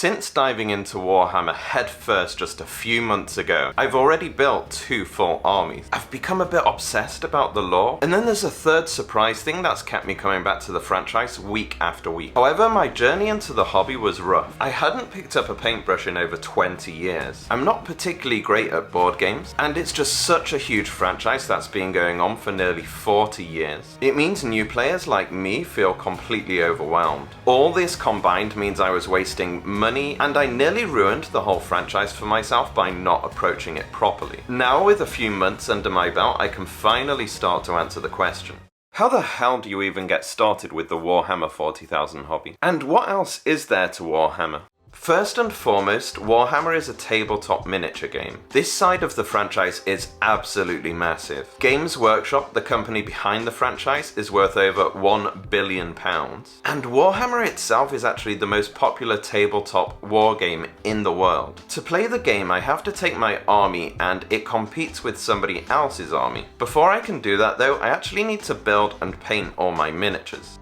Since diving into Warhammer headfirst just a few months ago, I've already built 2 full armies. I've become a bit obsessed about the lore, and then there's a third surprise thing that's kept me coming back to the franchise week after week. However, my journey into the hobby was rough. I hadn't picked up a paintbrush in over 20 years. I'm not particularly great at board games, and it's just such a huge franchise that's been going on for nearly 40 years. It means new players like me feel completely overwhelmed. All this combined means I was wasting money, and I nearly ruined the whole franchise for myself by not approaching it properly. Now, with a few months under my belt, I can finally start to answer the question. How the hell do you even get started with the Warhammer 40,000 hobby? And what else is there to Warhammer? First and foremost, Warhammer is a tabletop miniature game. This side of the franchise is absolutely massive. Games Workshop, the company behind the franchise, is worth over £1 billion. And Warhammer itself is actually the most popular tabletop war game in the world. To play the game, I have to take my army and it competes with somebody else's army. Before I can do that though, I actually need to build and paint all my miniatures.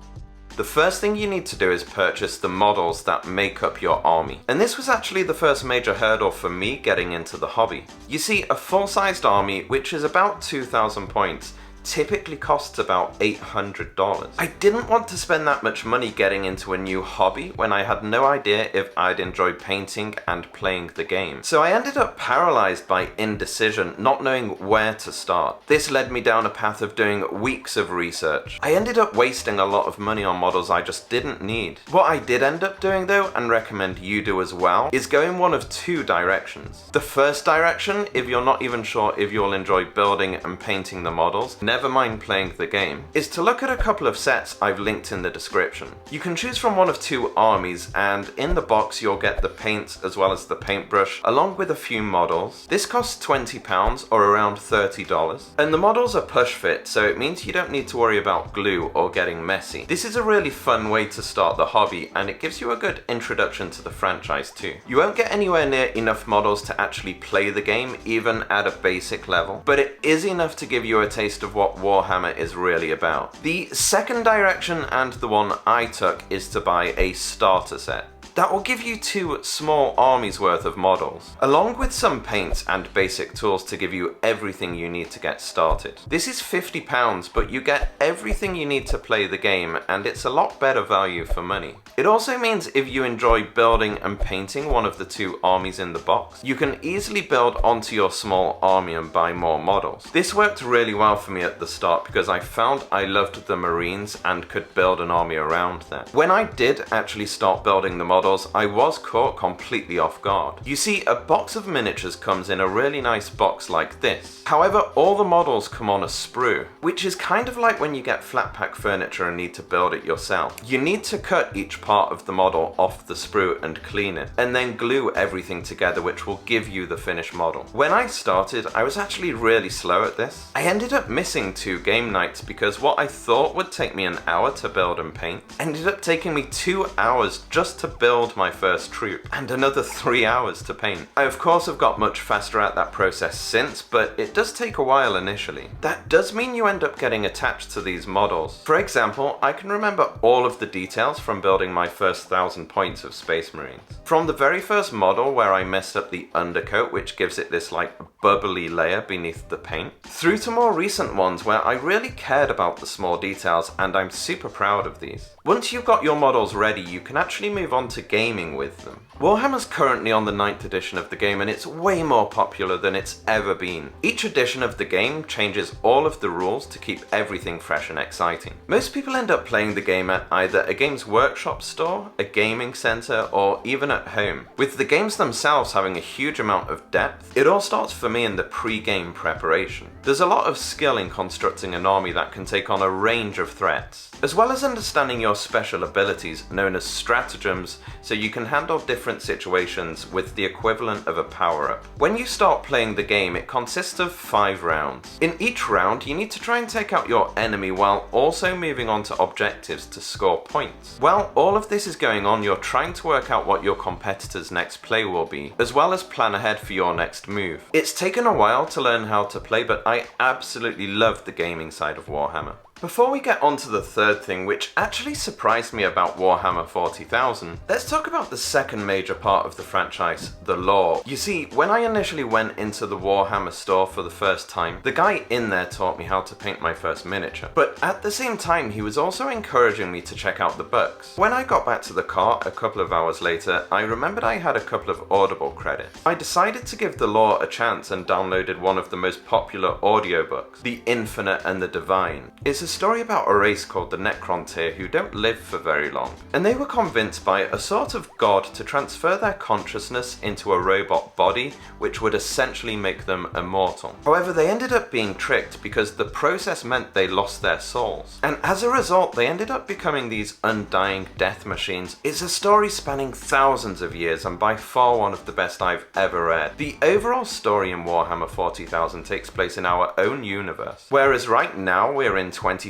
The first thing you need to do is purchase the models that make up your army. And this was actually the first major hurdle for me getting into the hobby. You see, a full-sized army, which is about 2,000 points, typically costs about $800. I didn't want to spend that much money getting into a new hobby when I had no idea if I'd enjoy painting and playing the game. So I ended up paralyzed by indecision, not knowing where to start. This led me down a path of doing weeks of research. I ended up wasting a lot of money on models I just didn't need. What I did end up doing though, and recommend you do as well, is go in one of 2 directions. The first direction, if you're not even sure if you'll enjoy building and painting the models, never mind playing the game, is to look at a couple of sets I've linked in the description. You can choose from one of 2 armies, and in the box you'll get the paints as well as the paintbrush, along with a few models. This costs £20 or around $30, and the models are push fit, so it means you don't need to worry about glue or getting messy. This is a really fun way to start the hobby, and it gives you a good introduction to the franchise too. You won't get anywhere near enough models to actually play the game, even at a basic level, but it is enough to give you a taste of what Warhammer is really about. The second direction, and the one I took, is to buy a starter set. That will give you 2 small armies worth of models, along with some paints and basic tools to give you everything you need to get started. This is £50, but you get everything you need to play the game, and it's a lot better value for money. It also means if you enjoy building and painting one of the 2 armies in the box, you can easily build onto your small army and buy more models. This worked really well for me at the start because I found I loved the Marines and could build an army around them. When I did actually start building the models, I was caught completely off guard. You see, a box of miniatures comes in a really nice box like this. However, all the models come on a sprue, which is kind of like when you get flat pack furniture and need to build it yourself. You need to cut each part of the model off the sprue and clean it, and then glue everything together, which will give you the finished model. When I started, I was actually really slow at this. I ended up missing 2 game nights because what I thought would take me an hour to build and paint ended up taking me 2 hours just to build my first troop, and another 3 hours to paint. I of course have got much faster at that process since, but it does take a while initially. That does mean you end up getting attached to these models. For example, I can remember all of the details from building my first 1,000 points of Space Marines. From the very first model where I messed up the undercoat, which gives it this like bubbly layer beneath the paint, through to more recent ones where I really cared about the small details, and I'm super proud of these. Once you've got your models ready, you can actually move on to gaming with them. Warhammer's currently on the 9th edition of the game, and it's way more popular than it's ever been. Each edition of the game changes all of the rules to keep everything fresh and exciting. Most people end up playing the game at either a Games Workshop store, a gaming center, or even at home. With the games themselves having a huge amount of depth, it all starts for me in the pre-game preparation. There's a lot of skill in constructing an army that can take on a range of threats, as well as understanding your special abilities known as stratagems, so you can handle different situations with the equivalent of a power-up. When you start playing the game, it consists of 5 rounds. In each round, you need to try and take out your enemy while also moving on to objectives to score points. While all of this is going on, you're trying to work out what your competitor's next play will be, as well as plan ahead for your next move. It's taken a while to learn how to play, but I absolutely love the gaming side of Warhammer. Before we get on to the third thing, which actually surprised me about Warhammer 40,000, let's talk about the second major part of the franchise, the lore. You see, when I initially went into the Warhammer store for the first time, the guy in there taught me how to paint my first miniature. But at the same time, he was also encouraging me to check out the books. When I got back to the car a couple of hours later, I remembered I had a couple of Audible credits. I decided to give the lore a chance and downloaded one of the most popular audiobooks, The Infinite and the Divine. It's a story about a race called the Necrons here who don't live for very long, and they were convinced by a sort of god to transfer their consciousness into a robot body, which would essentially make them immortal. However, they ended up being tricked because the process meant they lost their souls, and as a result they ended up becoming these undying death machines. It's a story spanning thousands of years and by far one of the best I've ever read. The overall story in Warhammer 40,000 takes place in our own universe, whereas right now we're in 2022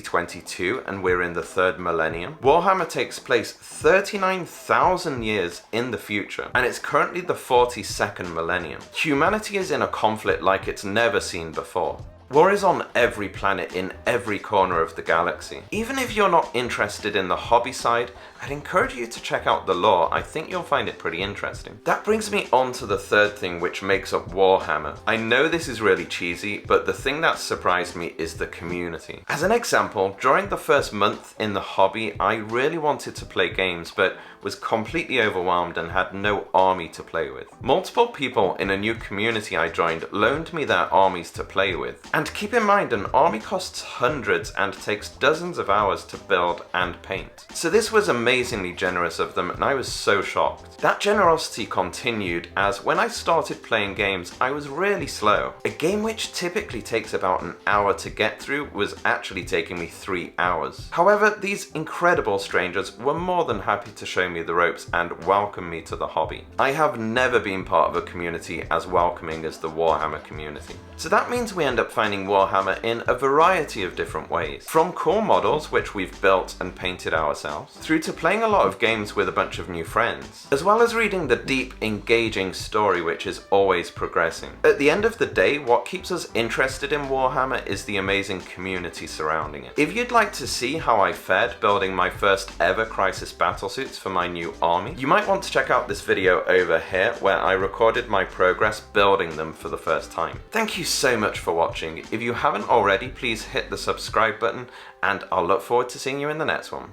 and we're in the third millennium. Warhammer takes place 39,000 years in the future, and it's currently the 42nd millennium. Humanity is in a conflict like it's never seen before. War is on every planet in every corner of the galaxy. Even if you're not interested in the hobby side, I'd encourage you to check out the lore. I think you'll find it pretty interesting. That brings me on to the third thing which makes up Warhammer. I know this is really cheesy, but the thing that surprised me is the community. As an example, during the first month in the hobby, I really wanted to play games, but was completely overwhelmed and had no army to play with. Multiple people in a new community I joined loaned me their armies to play with. And keep in mind, an army costs hundreds and takes dozens of hours to build and paint. So this was amazingly generous of them, and I was so shocked. That generosity continued as when I started playing games, I was really slow. A game which typically takes about an hour to get through was actually taking me 3 hours. However, these incredible strangers were more than happy to show me the ropes and welcome me to the hobby. I have never been part of a community as welcoming as the Warhammer community. So that means we end up finding Warhammer in a variety of different ways. From core models, which we've built and painted ourselves, through to playing a lot of games with a bunch of new friends, as well as reading the deep, engaging story which is always progressing. At the end of the day, what keeps us interested in Warhammer is the amazing community surrounding it. If you'd like to see how I fared building my first ever Crisis Battlesuits for my new army, you might want to check out this video over here where I recorded my progress building them for the first time. Thank you so much for watching. If you haven't already, please hit the subscribe button and I'll look forward to seeing you in the next one.